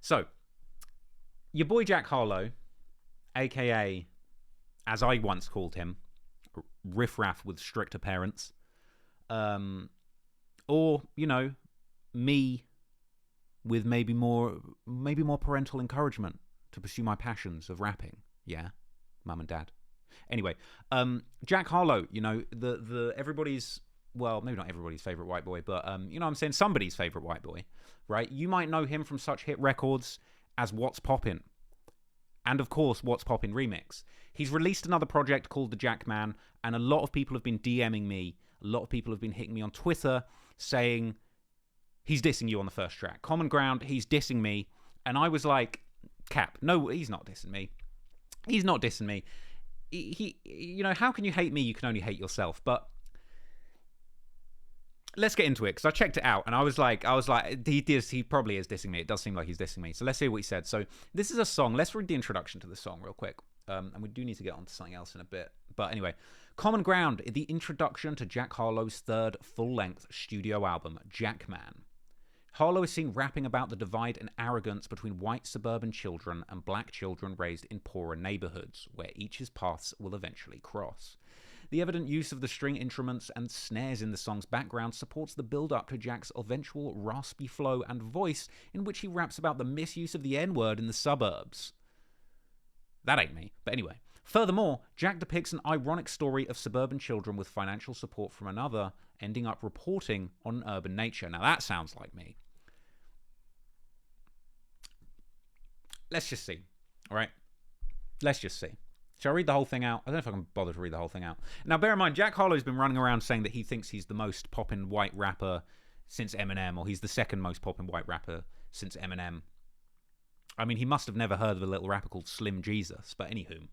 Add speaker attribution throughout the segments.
Speaker 1: So, your boy Jack Harlow, aka, as I once called him, riffraff with stricter parents, or me with maybe more parental encouragement to pursue my passions of rapping. Yeah, mum and dad. Anyway, Jack Harlow, the everybody's, well, maybe not everybody's favorite white boy, but I'm saying somebody's favorite white boy, right? You might know him from such hit records as What's Poppin', and of course What's Poppin' Remix. He's released another project called The Jack Man, and a lot of people have been DMing me, a lot of people have been hitting me on Twitter saying he's dissing you on the first track. Common Ground, he's dissing me, and I was like, Cap, no, he's not dissing me. He's not dissing me. He how can you hate me? You can only hate yourself. But let's get into it, because I checked it out and I was like, he probably is dissing me. It does seem like he's dissing me. So let's hear what he said. So this is a song. Let's read the introduction to the song real quick. And we do need to get on to something else in a bit. But anyway, Common Ground, the introduction to Jack Harlow's third full-length studio album, Jack Man. Harlow is seen rapping about the divide and arrogance between white suburban children and black children raised in poorer neighborhoods, where each's paths will eventually cross. The evident use of the string instruments and snares in the song's background supports the build-up to Jack's eventual raspy flow and voice, in which he raps about the misuse of the N-word in the suburbs. That ain't me, but anyway. Furthermore, Jack depicts an ironic story of suburban children with financial support from another, ending up reporting on an urban nature. Now that sounds like me. Let's just see. All right? Let's just see. Shall I read the whole thing out? I don't know if I can bother to read the whole thing out. Now, bear in mind, Jack Harlow's been running around saying that he thinks he's the most poppin' white rapper since Eminem, or he's the second most poppin' white rapper since Eminem. I mean, he must have never heard of a little rapper called Slim Jesus, but anywho.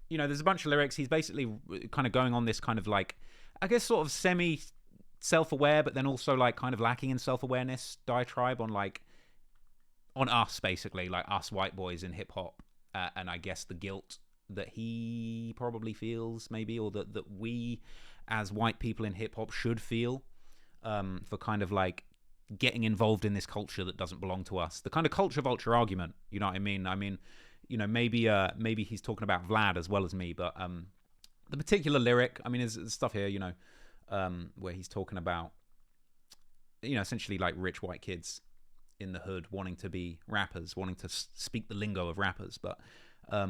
Speaker 1: There's a bunch of lyrics. He's basically kind of going on this kind of like, I guess sort of semi-self-aware, but then also like kind of lacking in self-awareness diatribe on us, basically, like us white boys in hip-hop, and I guess the guilt that he probably feels, maybe, or that we as white people in hip-hop should feel, for kind of like getting involved in this culture that doesn't belong to us. The kind of culture vulture argument, you know what I mean? I mean, maybe he's talking about Vlad as well as me, but the particular lyric, I mean, there's stuff here, where he's talking about, essentially like rich white kids in the hood wanting to be rappers, wanting to speak the lingo of rappers, but where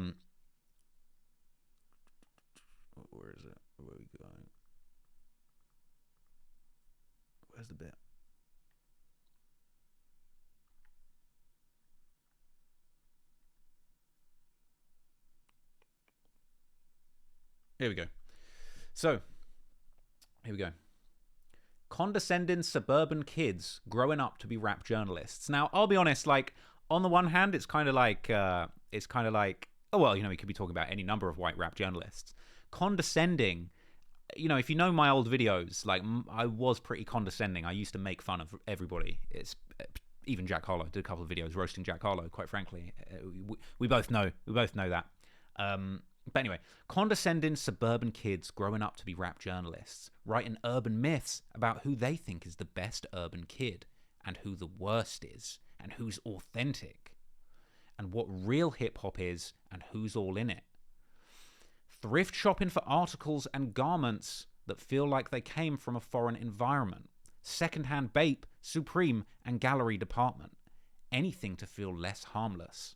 Speaker 1: is it? Where are we going? Where's the bit? Here we go. So, here we go. Condescending suburban kids growing up to be rap journalists. Now, I'll be honest, like, on the one hand, it's kind of like, oh, well, we could be talking about any number of white rap journalists. Condescending, if you know my old videos, like, I was pretty condescending. I used to make fun of everybody. It's even Jack Harlow. Did a couple of videos roasting Jack Harlow, quite frankly. We both know that. But anyway, condescending suburban kids growing up to be rap journalists, writing urban myths about who they think is the best urban kid, and who the worst is, and who's authentic, and what real hip-hop is, and who's all in it. Thrift shopping for articles and garments that feel like they came from a foreign environment. Secondhand Bape, Supreme, and Gallery Department. Anything to feel less harmless.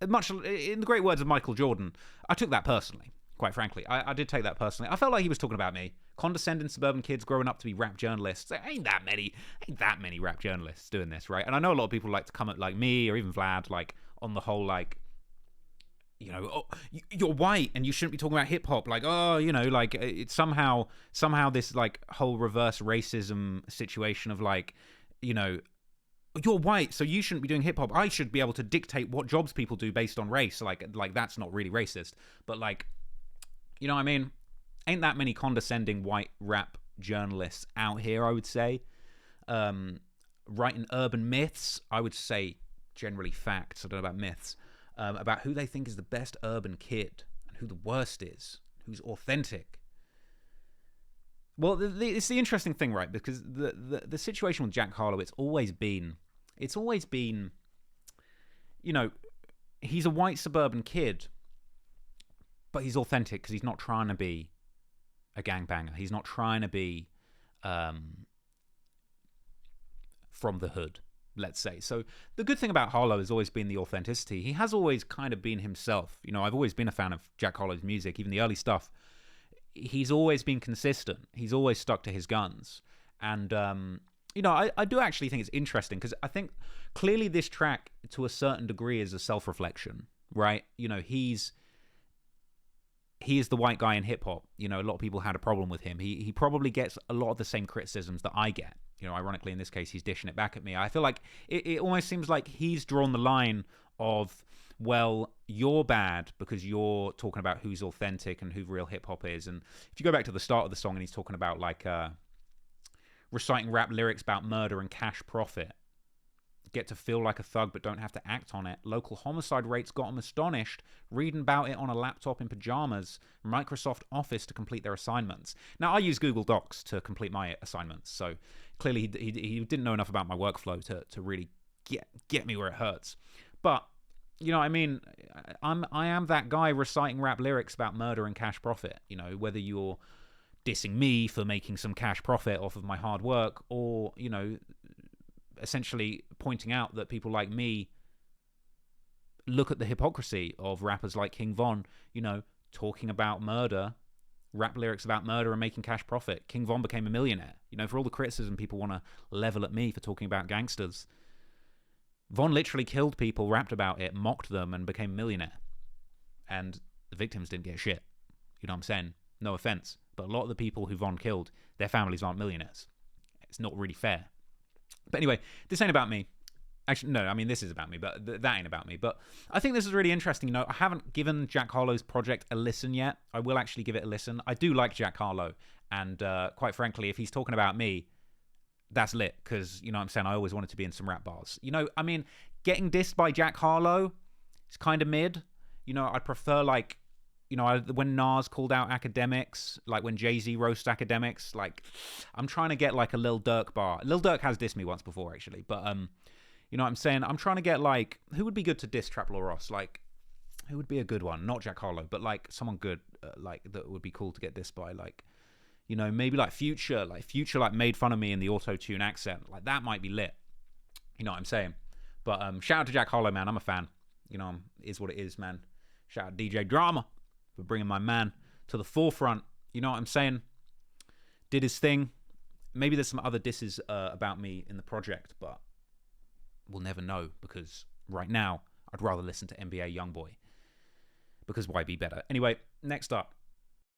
Speaker 1: Much in the great words of Michael Jordan, I took that personally, quite frankly. I did take that personally. I felt like he was talking about me. Condescending suburban kids growing up to be rap journalists. There ain't that many rap journalists doing this, right? And I know a lot of people like to come at like me or even Vlad, like on the whole, like, oh, you're white and you shouldn't be talking about hip hop. Like, oh, like it's somehow this like whole reverse racism situation of like, you're white, so you shouldn't be doing hip-hop. I should be able to dictate what jobs people do based on race. Like that's not really racist. But, like, you know what I mean? Ain't that many condescending white rap journalists out here, I would say. Writing urban myths, I would say generally facts, I don't know about myths, about who they think is the best urban kid and who the worst is, who's authentic. Well, it's the interesting thing, right? Because the situation with Jack Harlow, it's always been, you know, he's a white suburban kid, but he's authentic because he's not trying to be a gangbanger. He's not trying to be from the hood, let's say. So the good thing about Harlow has always been the authenticity. He has always kind of been himself. You know, I've always been a fan of Jack Harlow's music, even the early stuff. He's always been consistent. He's always stuck to his guns. And, you know, I do actually think it's interesting because I think clearly this track, to a certain degree, is a self-reflection, right? You know, he is the white guy in hip-hop. You know, a lot of people had a problem with him. He probably gets a lot of the same criticisms that I get. You know, ironically, in this case, he's dishing it back at me. I feel like it almost seems like he's drawn the line of, well, you're bad because you're talking about who's authentic and who real hip-hop is. And if you go back to the start of the song and he's talking about, like, reciting rap lyrics about murder and cash profit, get to feel like a thug but don't have to act on it. Local homicide rates got them astonished, reading about it on a laptop in pajamas, Microsoft Office to complete their assignments. Now, I use Google Docs to complete my assignments, so clearly he didn't know enough about my workflow to really get me where it hurts. But, you know what I mean? I am that guy reciting rap lyrics about murder and cash profit. You know, whether you're dissing me for making some cash profit off of my hard work, or, you know, essentially pointing out that people like me look at the hypocrisy of rappers like King Von, you know, talking about murder, rap lyrics about murder and making cash profit. King Von became a millionaire. You know, for all the criticism people want to level at me for talking about gangsters, Von literally killed people, rapped about it, mocked them, and became a millionaire. And the victims didn't get shit. You know what I'm saying? No offense. But a lot of the people who Von killed, their families aren't millionaires. It's not really fair. But anyway, this ain't about me. Actually, no, I mean, this is about me, but that ain't about me. But I think this is really interesting. You know, I haven't given Jack Harlow's project a listen yet. I will actually give it a listen. I do like Jack Harlow. And quite frankly, if he's talking about me, that's lit. Because, you know what I'm saying, I always wanted to be in some rap bars. You know, I mean, getting dissed by Jack Harlow is kind of mid. You know, I'd prefer, like, you know, when Nas called out academics, like when Jay-Z roasts academics, like, I'm trying to get, like, a Lil Durk bar. Lil Durk has dissed me once before, actually. But, you know what I'm saying? I'm trying to get, like, who would be good to diss Trap Lil Ross? Like, who would be a good one? Not Jack Harlow, but, like, someone good, like, that would be cool to get dissed by. Like, you know, maybe, like, Future. Like, Future, like, made fun of me in the auto-tune accent. Like, that might be lit. You know what I'm saying? But shout out to Jack Harlow, man. I'm a fan. You know, is what it is, man. Shout out DJ Drama for bringing my man to the forefront. You know what I'm saying? Did his thing. Maybe there's some other disses about me in the project, but we'll never know, because right now I'd rather listen to NBA Youngboy, because why be better? Anyway, next up,